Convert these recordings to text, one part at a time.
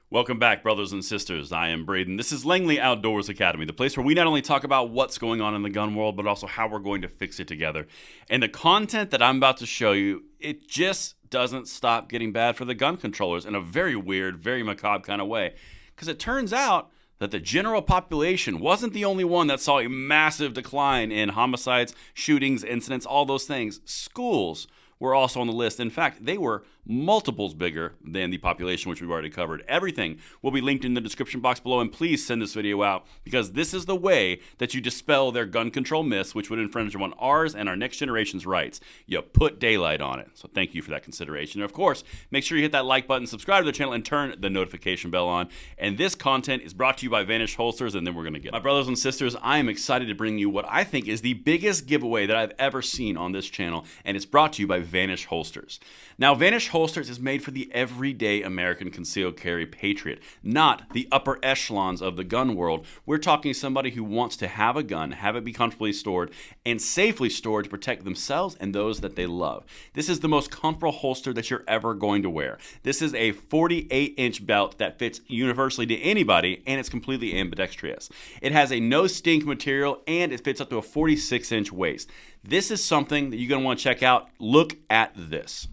Welcome back, brothers and sisters. I am Braden. This is Langley Outdoors Academy, the place where we not only talk about what's going on in the gun world, but also how we're going to fix it together. And the content that I'm about to show you, it just doesn't stop getting bad for the gun controllers in a very weird, very macabre kind of way. Because it turns out that the general population wasn't the only one that saw a massive decline in homicides, shootings, incidents, all those things. Schools were also on the list. In fact, they were multiples bigger than the population, which we've already covered. Everything will be linked in the description box below, and please send this video out because this is the way that you dispel their gun control myths, which would infringe on ours and our next generation's rights. You put daylight on it. So thank you for that consideration. And of course, make sure you hit that like button, subscribe to the channel, and turn the notification bell on. And this content is brought to you by Vanish Holsters, and then we're going to get my brothers and sisters, I am excited to bring you what I think is the biggest giveaway that I've ever seen on this channel, and it's brought to you by Vanish Holsters. Now, Vanish Holsters is made for the everyday American concealed carry patriot, not the upper echelons of the gun world. We're talking somebody who wants to have a gun, have it be comfortably stored, and safely stored to protect themselves and those that they love. This is the most comfortable holster that you're ever going to wear. This is a 48-inch belt that fits universally to anybody, and it's completely ambidextrous. It has a no-stink material, and it fits up to a 46-inch waist. This is something that you're going to want to check out. Look at this.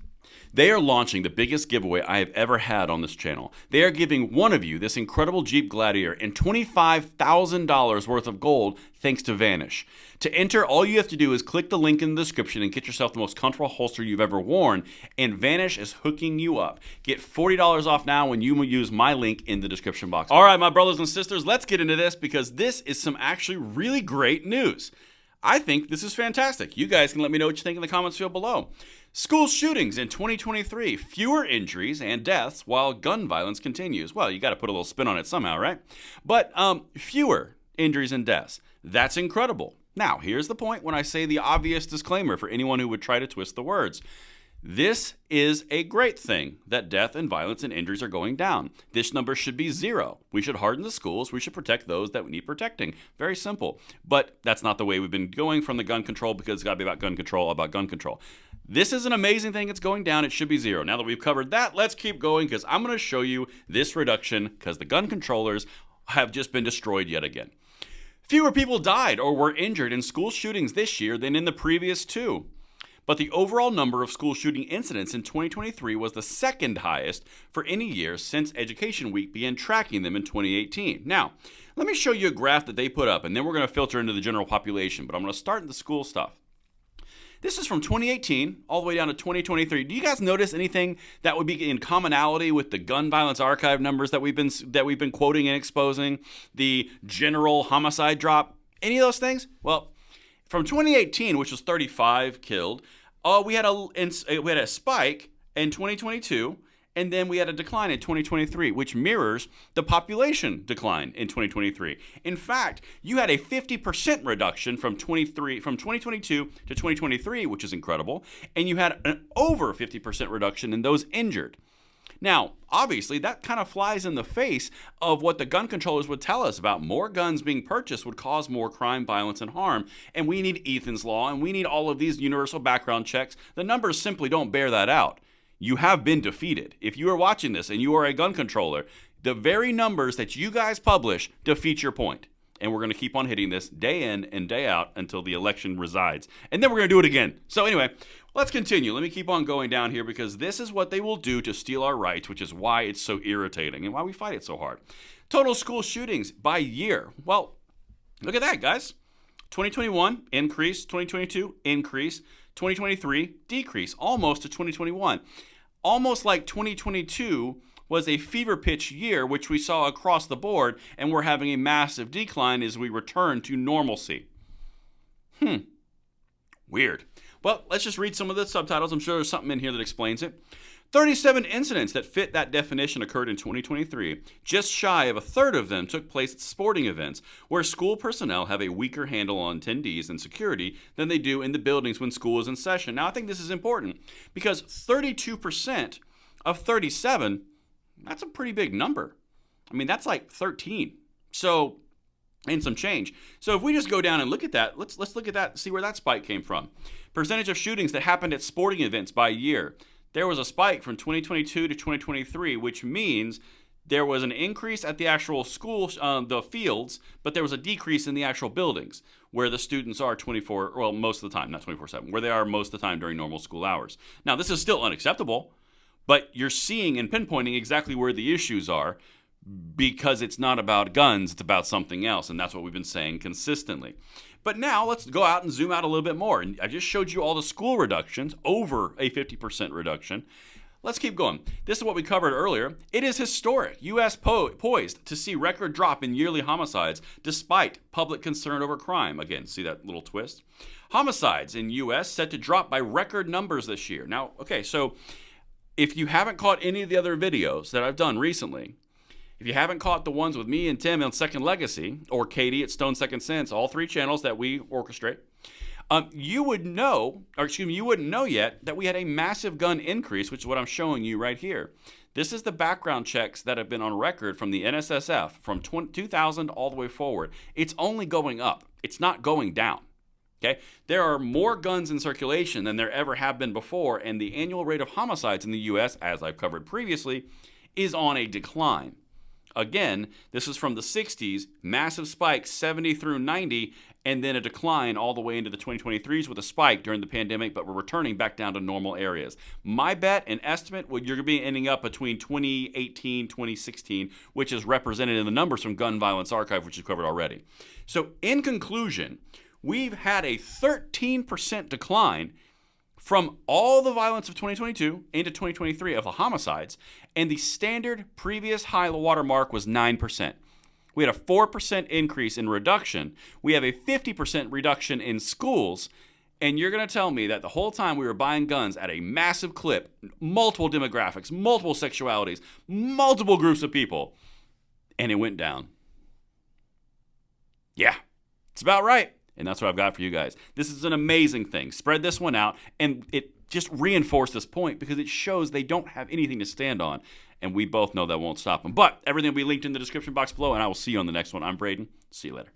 They are launching the biggest giveaway I have ever had on this channel. They are giving one of you this incredible Jeep Gladiator and $25,000 worth of gold thanks to Vanish. To enter, all you have to do is click the link in the description and get yourself the most comfortable holster you've ever worn, and Vanish is hooking you up. Get $40 off now when you use my link in the description box. All right, my brothers and sisters, let's get into this because this is some actually really great news. I think this is fantastic. You guys can let me know what you think in the comments field below. School shootings in 2023. Fewer injuries and deaths while gun violence continues. Well, you got to put a little spin on it somehow, right? But fewer injuries and deaths. That's incredible. Now, here's the point when I say the obvious disclaimer for anyone who would try to twist the words. This is a great thing that death and violence and injuries are going down. This number should be 0. We should harden the schools. We should protect those that we need protecting. Very simple. But that's not the way we've been going from the gun control because it's got to be about gun control, about gun control. This is an amazing thing. It's going down. It should be 0. Now that we've covered that, let's keep going because I'm going to show you this reduction because the gun controllers have just been destroyed yet again. Fewer people died or were injured in school shootings this year than in the previous 2. But the overall number of school shooting incidents in 2023 was the second highest for any year since Education Week began tracking them in 2018. Now, let me show you a graph that they put up, and then we're going to filter into the general population, but I'm going to start in the school stuff. This is from 2018 all the way down to 2023. Do you guys notice anything that would be in commonality with the gun violence archive numbers that we've been quoting and exposing? The general homicide drop? Any of those things? Well, from 2018, which was 35 killed, we had a spike in 2022, and then we had a decline in 2023, which mirrors the population decline in 2023. In fact, you had a 50% reduction from 2022 to 2023, which is incredible, and you had an over 50% reduction in those injured. Now, obviously, that kind of flies in the face of what the gun controllers would tell us about more guns being purchased would cause more crime, violence, and harm. And we need Ethan's Law, and we need all of these universal background checks. The numbers simply don't bear that out. You have been defeated. If you are watching this and you are a gun controller, the very numbers that you guys publish defeat your point. And we're going to keep on hitting this day in and day out until the election resides. And then we're going to do it again. So anyway, let's continue. Let me keep on going down here because this is what they will do to steal our rights, which is why it's so irritating and why we fight it so hard. Total school shootings by year. Well, look at that, guys. 2021, increase. 2022, increase. 2023, decrease, almost to 2021. Almost like 2022 was a fever pitch year, which we saw across the board, and we're having a massive decline as we return to normalcy. Weird. Well, let's just read some of the subtitles. I'm sure there's something in here that explains it. 37 incidents that fit that definition occurred in 2023. Just shy of a third of them took place at sporting events, where school personnel have a weaker handle on attendees and security than they do in the buildings when school is in session. Now, I think this is important because 32% of 37, that's a pretty big number. I mean, that's like 13. So, and some change. So if we just go down and look at that, let's look at that, see where that spike came from. Percentage of shootings that happened at sporting events by year. There was a spike from 2022 to 2023, which means there was an increase at the actual school, the fields, but there was a decrease in the actual buildings where the students are 24, well, most of the time, not 24/7, where they are most of the time during normal school hours. Now, this is still unacceptable, but you're seeing and pinpointing exactly where the issues are because it's not about guns, it's about something else, and that's what we've been saying consistently. But now let's go out and zoom out a little bit more. And I just showed you all the school reductions, over a 50% reduction. Let's keep going. This is what we covered earlier. It is historic. U.S. poised to see record drop in yearly homicides despite public concern over crime. Again, see that little twist? Homicides in U.S. set to drop by record numbers this year. Now, okay, so if you haven't caught any of the other videos that I've done recently, if you haven't caught the ones with me and Tim on Second Legacy, or Katie at Stone Second Sense, all three channels that we orchestrate, you wouldn't know yet that we had a massive gun increase, which is what I'm showing you right here. This is the background checks that have been on record from the NSSF from 2000 all the way forward. It's only going up. It's not going down. Okay? There are more guns in circulation than there ever have been before, and the annual rate of homicides in the U.S., as I've covered previously, is on a decline. Again, this is from the 60s, massive spike 70 through 90, and then a decline all the way into the 2023s with a spike during the pandemic, but we're returning back down to normal areas. My bet and estimate, well, you're going to be ending up between 2018, 2016, which is represented in the numbers from Gun Violence Archive, which is covered already. So in conclusion, we've had a 13% decline from all the violence of 2022 into 2023 of the homicides, and the standard previous high watermark was 9%. We had a 4% increase in reduction. We have a 50% reduction in schools, and you're going to tell me that the whole time we were buying guns at a massive clip, multiple demographics, multiple sexualities, multiple groups of people, and it went down. Yeah, it's about right. And that's what I've got for you guys. This is an amazing thing. Spread this one out, and it just reinforced this point because it shows they don't have anything to stand on, and we both know that won't stop them. But everything will be linked in the description box below, and I will see you on the next one. I'm Braden. See you later.